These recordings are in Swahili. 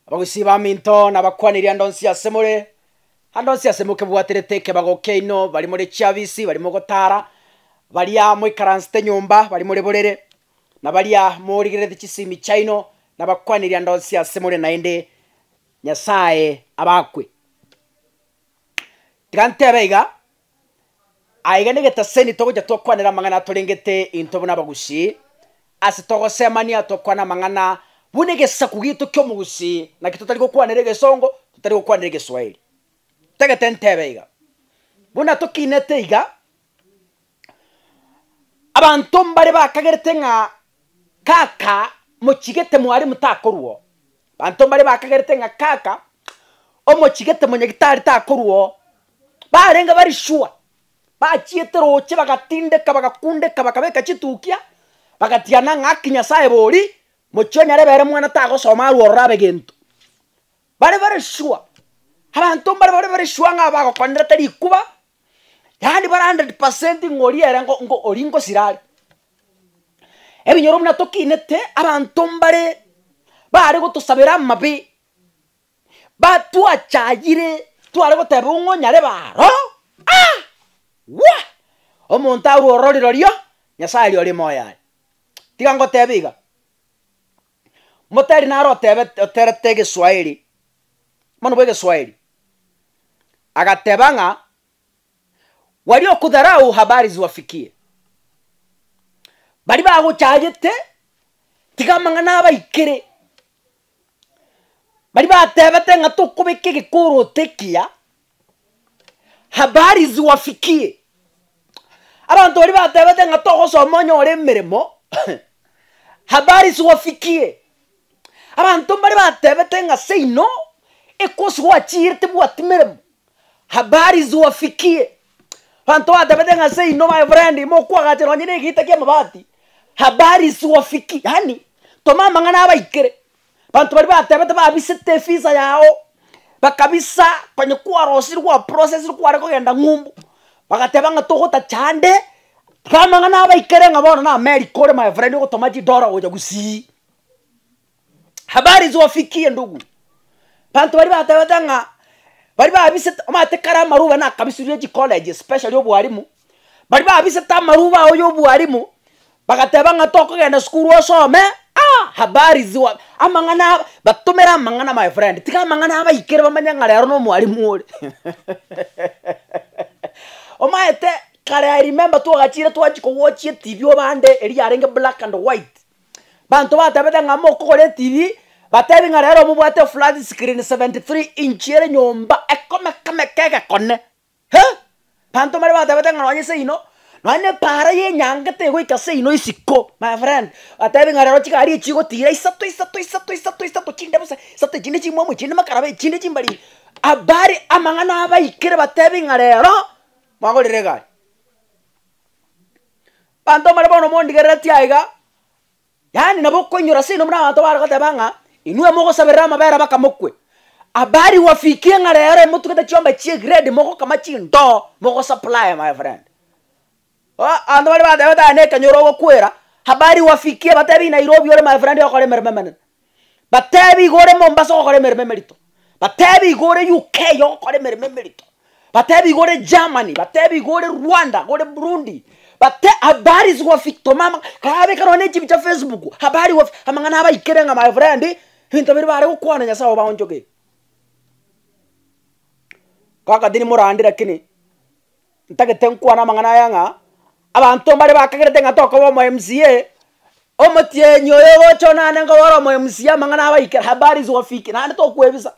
abagusiba minto nabakwaniria ndonsi asemure andonsi asemuke bwatereteke bagokeino bali muri chavisi bali mogotara balia mwikaranste nyumba bali muri borere na balia murigire chisimi chaino nabakwaniria ndonsi asemure nainde nyasaye abakwe tigante beiga aigane getaseni togoja tokwanira mangana tolengete intobo nabagushi asitogo semania tokwana mangana bunege sakugito kyo mugushi na kitotali gokwanira gesongo tutali gokwanira geswahili tegete ntebeiga buna tokinete iga abantu mbare bakagerete nga kaka mochigete mwari mutakoruo abantu mbare bakagerete nga kaka omochigete munyagitari takoruo barenga bari shua bachietero bagatindeka bagakundeka bakabeka chitukia bagatiana ngakinya sae bori mochonya rebere mwana tago somaru orabe gento bare shua abantu bare shua nga bago kwandira tari kuba yani bara 100% ngori era ngo oringo sirali ebinyoro mna tokinete abantu bare gotusabira mabi batu achagire tware gotebe ngonyare baro wa omonta urororirorio nyasaye ori moya tiga ngotebiga motari naro tebe terete Swahili mano bwege Swahili agatebanga walio kudharau habari ziwafikie bali bago chajete tiga mangana baikere bali batebete ngatukubike gikuru tekia habari ziwafikie abantu bali batebete ngatogo somonyo ore mirimo habari ziwafikie abantu bali batebete nga seino ekosu wachirte bwatimere habari ziwafikie abantu batebete nga seino my friend mo kwagate ronyine gitakia mabati habari ziwafikie yani toma mangana abaikere abantu bali batebete babisete visa yao bakabisa kwenye kuwa rosi kwa process kwa reko genda ngumbu bagatebanga togota chande kama ngana abaikere ngabona na America ore my friend ko tomaji dora oja gusi habari ziwafikie ndugu bantu bari batebanga bari babise amate kara maruba na kabisuriye college especially obwarimu bari babise ta maruba oyo obwarimu bagatebanga toko genda school osome habari ziwa amangana batumera amangana my friend tika amangana abaikere bamanyanga rero no mwarimu ore omaete kare I remember to agachire to achiko watch TV obande eri arenge black and white bantu batabeta ngamo kokore TV batebinga rero mubwate flat screen 73 inch ere nyomba ekome kame keke konne he bantu mari batabeta nganye seino nane para ye nyangate go ikase ino isiko my friend batebinga rero chikari chigo tira isato chinde bose isato chinde chimwe mu chinde makarabe chinde chimbari abari amangana abaikere batebinga rero magorire gai bantu mari bono mondigere tiaiga yani nabo konyora sino mna bantu baragatebanga inue mogo sabera mabera bakamokwe abari wafikie ngarere mutukete chomba chie grade mogo kama chindo mogo supply my friend ando bari bada ne kanyoro go kwera habari wafikie batebi Nairobi ore my friend yakore mermemene batebi gore Mombasa yakore mermemerito batebi gore UK yakore mermemerito batebi gore Germany batebi gore Rwanda gore Burundi bate habari ziwafikto mama kabe karone chibi cha Facebook habari wa amangana abaikerenga my friend hinta bari bare gukwana nyasawo baonjoke kaka dini murandira kini ntagete nkwana mangana yanga abantu bari bakagerete ngatoko bo MCA omotie nyoyo chona nanga waro mo MCA mangana abaikera habari ziwafiki nande to kwebisa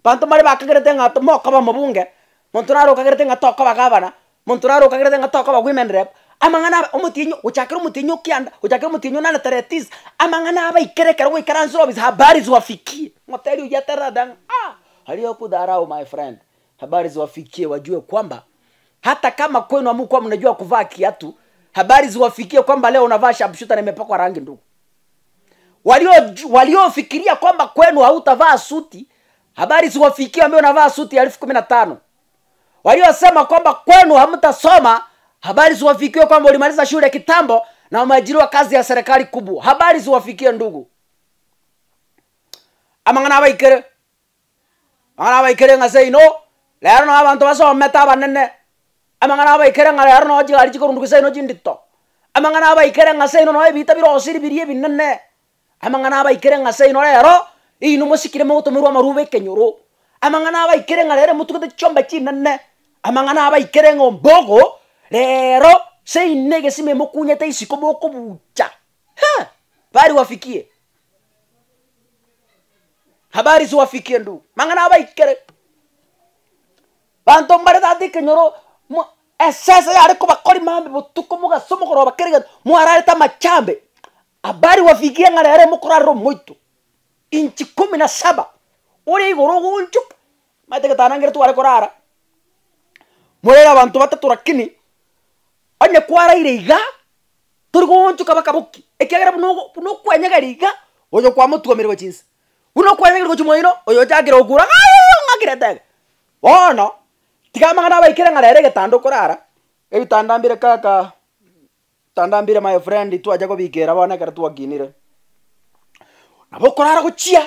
bantu bari bakagerete ngato mokaba mabunge monturaro kagerete ngatoko bagabana monturaro kagerete ngatoko ba women rep amangana omutinyo uchakira omutinyo kyanda uchakira omutinyo nana taretis amangana abaikere kero ikaranzuro biz habari ziwafikie moteri uyatarada haliyo kudharau my friend habari ziwafikie wajue kwamba hata kama kwenu amukwa mnajua kuvaa kiatu habari ziwafikie kwamba leo unavaa shabshuta na imepakwa rangi ndugu waliofikiria kwamba kwenu hautavaa suti habari ziwafikie ambao unavaa suti ya 15,000 waliosema kwamba kwenu hamtasoma habari ziwafikie kwamba ulimaliza shule kitambo na umeajiriwa kazi ya serikali kubwa habari ziwafikie ndugu amangana abaikere amang'ana baikere ng'ase ino lero na abantu basomete abanene amang'ana baikere ng'a lero no chigari chikorundukisa ino chindito amang'ana baikere ng'ase ino no ebita birosiri birie binene amang'ana baikere ng'ase ino lero ino mosikire mogotomerwa amarube kenyoro amang'ana baikere ng'a lero motugete chiombe chinene amang'ana baikere ng'ombogo lero seine gesime mokunyete isiko mokobucha ha bari wafikie habari ziwafikie ndu mang'ana baikere bantu mbare dadi kenyoro esese yari kubakori mambe botuko mugasomo koro bakerega mwarareta machambe habari wafikie ng'a lero mokoraro moito inchi 17 uri igoro gunchuka mateke tanangire tware korara murera abantu batatu rakini onye kwara ireiga turi gunchuka bakabuki ekegera buno kwenyaga riga oyo kwa mutuamirwe chinsi buno kwenyaga rigo chimoino oyo jagira ogura ngakirete ono tikamangana baikire ng'arere getando korara ebitandambire kaka tandambire my friend twaja kobikera bana kare twaginire nabo korara guchia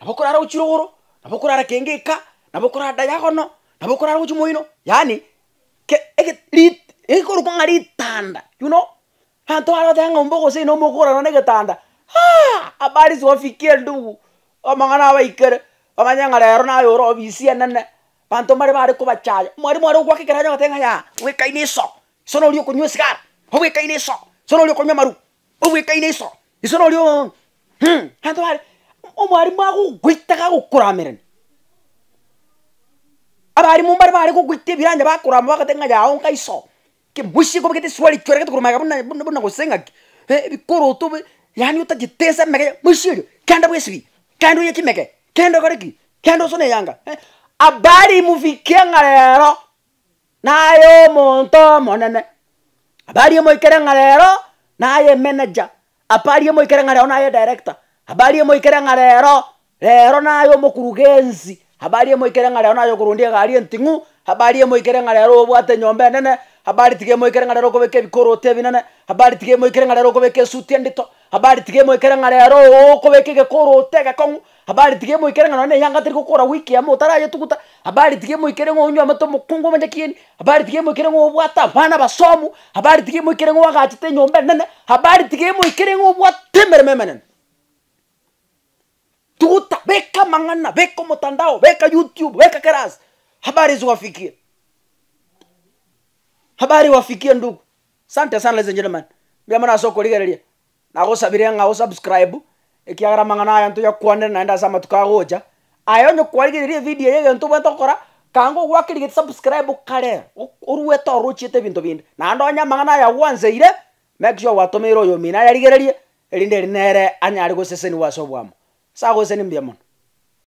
nabo korara guchirogoro nabo korara kengeka nabo korara dayagono nabo korara guchimoino yani ikoruko ng'aritanda you know hanto arothenga umbogo se no mokora no getanda habari ziwafikie ndugu amang'ana baikere amanyanga lero na yoro obisia nene bantu bari kubachaja mwari gwa kikeraja gatenga ya wekaine iso sono lyo kunywa sigara wekaine iso sono lyo kunywa maru wekaine iso isono lyo hanto bari omwari magugwitaga gukuramirana abari bari kugwite biranja bakurama bagatenga ya onka iso kimbushi ko bigete swali chwereke tukurumaga buna gosenga bikoro to yani utajitesa mege mushiro kanda bwesibi kando yekimeke kendo koreki kendo sone yanga abari mufikia ng'arero nayo monto monene abari moikere ng'arero naye manager abari moikere ng'arero naye director abari moikere ng'arero lero nayo mokurugenzi abari moikere ng'arero nayo kurundia gari entingu abari moikere ng'arero obwate nyombe nene habari tige moikere ng'arero kobeke bikorote binene habari tige moikere ng'arero kobeke suti ndito habari tige moikere ng'arero kobeke gekorote gakongu habari tige moikere ng'arero yanga tiri gukora wiki ya motara yetukuta habari tige moikere ng'onyo amato mukungu manjakieni habari tige moikere ng'obwata bana basomu habari tige moikere ng'wagachite nyombe nene habari tige moikere ng'obwate merememenen tukuta beka mang'ana beka mutandao beka YouTube beka keras habari ziwafikie habari wafikie ndugu asante sana ladies and gentlemen biamana soko ligereria nago sabiria ngao subscribe ekiagara mang'ana aya ntu yakwane naenda sama tukagoja ayo nyo kwaligereria video yege ntu bantokora kango gwakirige subscribe kare uruweto ruchite bintu bindi na ndonya mang'ana aya wanzeire make sure watomero yo mina yaligereria elinde nere anyari go seseni waso bwamo sago seni mbiamono